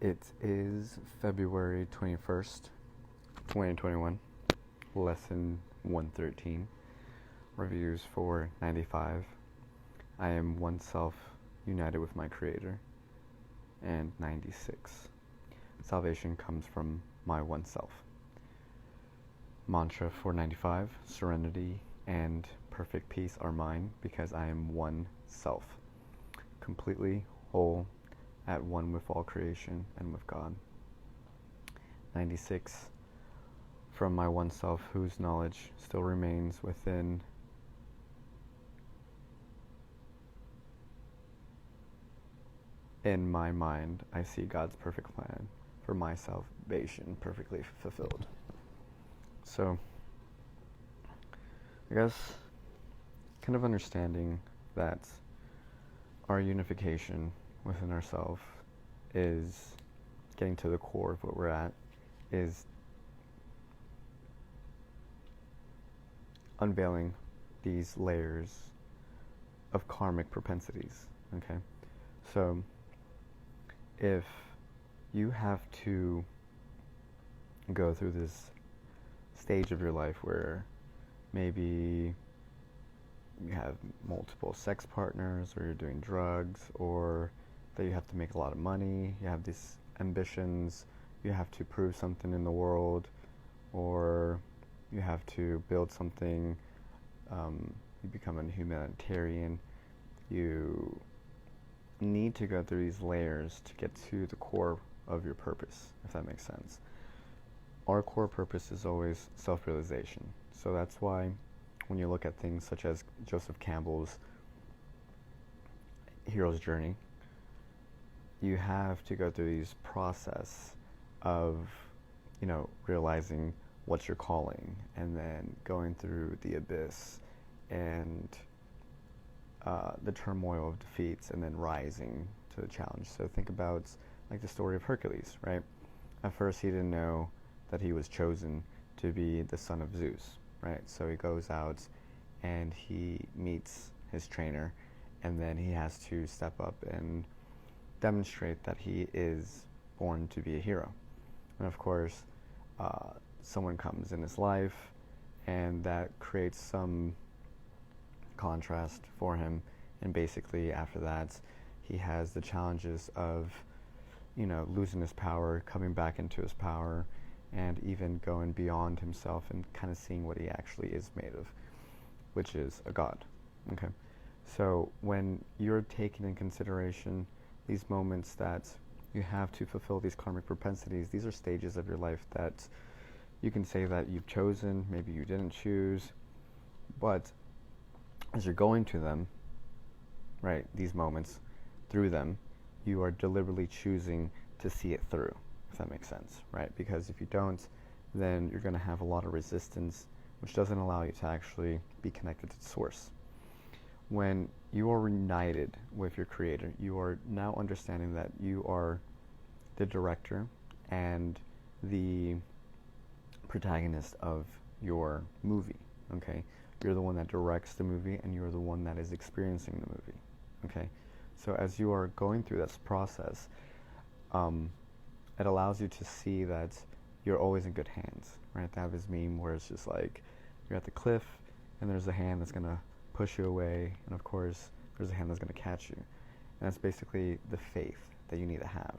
It is February 21st, 2021, lesson 113, reviews for 95. I am one self united with my Creator, and 96. Salvation comes from my one self. Mantra for 95, serenity and perfect peace are mine because I am one self, completely whole, at one with all creation and with God. 96. From my one self, whose knowledge still remains within in my mind, I see God's perfect plan for my salvation perfectly fulfilled. So, I guess kind of understanding that our unification within ourselves is getting to the core of what we're at, is unveiling these layers of karmic propensities. Okay, so if you have to go through this stage of your life where maybe you have multiple sex partners, or you're doing drugs, or that you have to make a lot of money, you have these ambitions, you have to prove something in the world, or you have to build something, you become a humanitarian, you need to go through these layers to get to the core of your purpose, if that makes sense. Our core purpose is always self-realization. So that's why when you look at things such as Joseph Campbell's hero's journey, you have to go through these process of, realizing what's your calling, and then going through the abyss and the turmoil of defeats, and then rising to the challenge. So think about like the story of Hercules, right? At first he didn't know that he was chosen to be the son of Zeus, right? So he goes out and he meets his trainer, and then he has to step up and demonstrate that he is born to be a hero. And of course, someone comes in his life, and that creates some contrast for him. And basically, after that, he has the challenges of, losing his power, coming back into his power, and even going beyond himself and kind of seeing what he actually is made of, which is a god. Okay, so when you're taking in consideration these moments that you have to fulfill these karmic propensities, these are stages of your life that you can say that you've chosen, maybe you didn't choose, but as you're going to them, right, these moments, through them, you are deliberately choosing to see it through, if that makes sense, right? Because if you don't, then you're going to have a lot of resistance, which doesn't allow you to actually be connected to the source. When you are united with your Creator, you are now understanding that you are the director and the protagonist of your movie, okay? You're the one that directs the movie, and you're the one that is experiencing the movie, okay? So as you are going through this process, it allows you to see that you're always in good hands, right? They have this meme where it's just like you're at the cliff, and there's a hand that's going to push you away, and of course there's a hand that's going to catch you. And that's basically the faith that you need to have.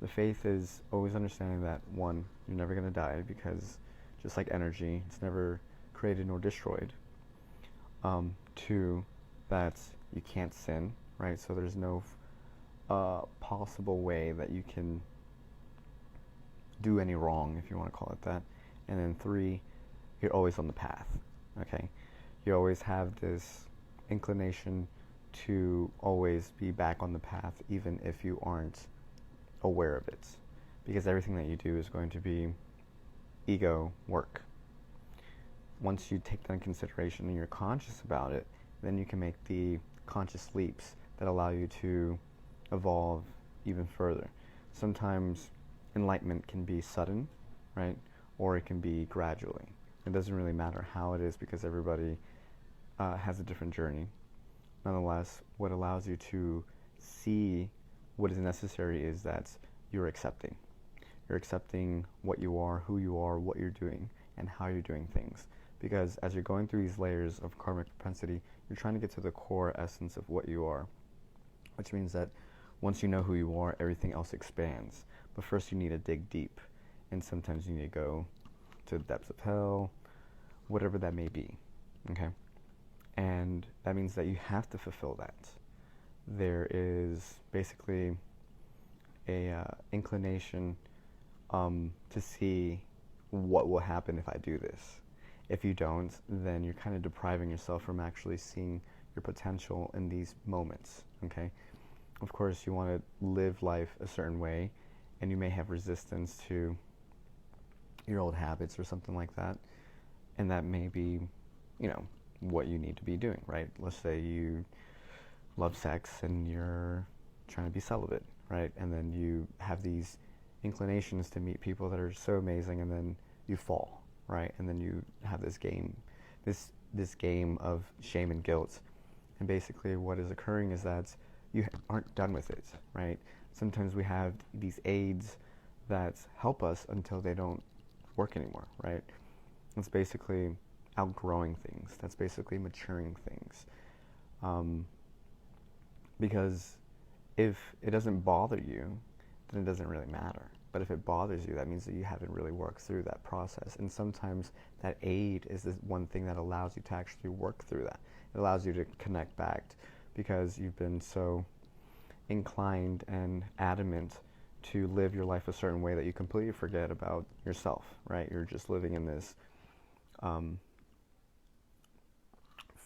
The faith is always understanding that, one, you're never going to die, because just like energy, it's never created nor destroyed. Two, that you can't sin, right? So there's no possible way that you can do any wrong, if you want to call it that. And then three, you're always on the path, okay? You always have this inclination to always be back on the path, even if you aren't aware of it, because everything that you do is going to be ego work. Once you take that in consideration and you're conscious about it, then you can make the conscious leaps that allow you to evolve even further. Sometimes enlightenment can be sudden, right? Or it can be gradually. It doesn't really matter how it is, because everybody has a different journey. Nonetheless, what allows you to see what is necessary is that you're accepting. You're accepting what you are, who you are, what you're doing, and how you're doing things. Because as you're going through these layers of karmic propensity, you're trying to get to the core essence of what you are, which means that once you know who you are, everything else expands. But first you need to dig deep, and sometimes you need to go to the depths of hell, whatever that may be, okay? And that means that you have to fulfill that. There is basically a inclination to see what will happen if I do this. If you don't, then you're kind of depriving yourself from actually seeing your potential in these moments, okay? Of course, you want to live life a certain way, and you may have resistance to your old habits or something like that, and that may be, you know, what you need to be doing, right? Let's say you love sex and you're trying to be celibate, right? And then you have these inclinations to meet people that are so amazing, and then you fall, right? And then you have this game, this game of shame and guilt. And basically what is occurring is that you aren't done with it, right? Sometimes we have these aids that help us until they don't work anymore, right? It's basically outgrowing things. That's basically maturing things. Because if it doesn't bother you, then it doesn't really matter. But if it bothers you, that means that you haven't really worked through that process. And sometimes that aid is the one thing that allows you to actually work through that. It allows you to connect back because you've been so inclined and adamant to live your life a certain way that you completely forget about yourself, right? You're just living in this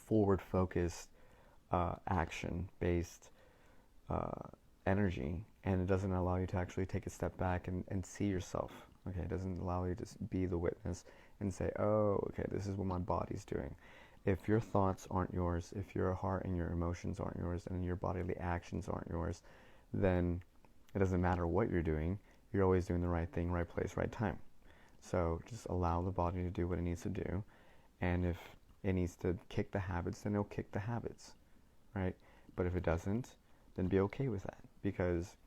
forward-focused, action-based energy, and it doesn't allow you to actually take a step back and see yourself. Okay, it doesn't allow you to be the witness and say, oh, okay, this is what my body's doing. If your thoughts aren't yours, if your heart and your emotions aren't yours, and your bodily actions aren't yours, then it doesn't matter what you're doing. You're always doing the right thing, right place, right time. So just allow the body to do what it needs to do, and if it needs to kick the habits, then it'll kick the habits, right? But if it doesn't, then be okay with that, because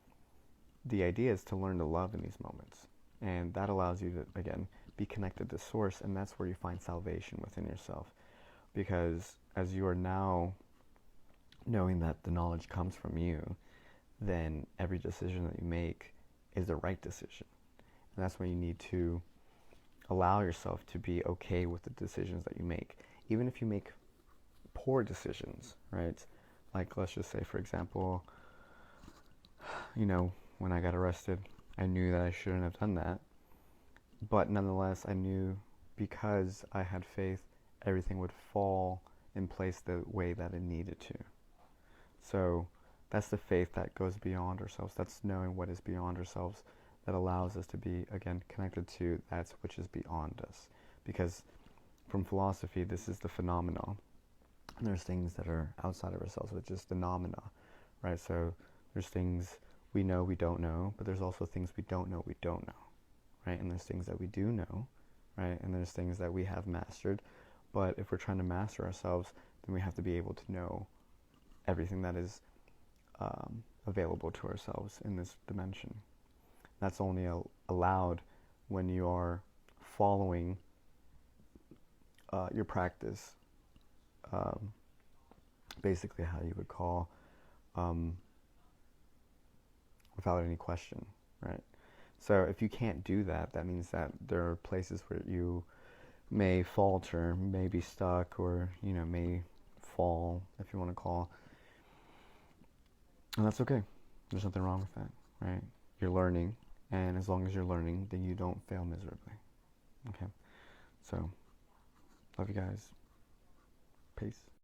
the idea is to learn to love in these moments, and that allows you to, again, be connected to source, and that's where you find salvation within yourself. Because as you are now knowing that the knowledge comes from you, then every decision that you make is the right decision. And that's when you need to allow yourself to be okay with the decisions that you make. Even if you make poor decisions, right? Like, let's just say, for example, you know, when I got arrested, I knew that I shouldn't have done that. But nonetheless, I knew because I had faith, everything would fall in place the way that it needed to. So that's the faith that goes beyond ourselves. That's knowing what is beyond ourselves that allows us to be, again, connected to that which is beyond us. Because from philosophy, this is the phenomena. And there's things that are outside of ourselves, which is phenomena, right? So there's things we know we don't know, but there's also things we don't know we don't know, right? And there's things that we do know, right? And there's things that we have mastered. But if we're trying to master ourselves, then we have to be able to know everything that is available to ourselves in this dimension. That's only allowed when you are following your practice, basically how you would call, without any question, right? So if you can't do that, that means that there are places where you may falter, may be stuck, or, you know, may fall, if you want to call. And that's okay. There's nothing wrong with that, right? You're learning, and as long as you're learning, then you don't fail miserably. Okay? So, love you guys. Peace.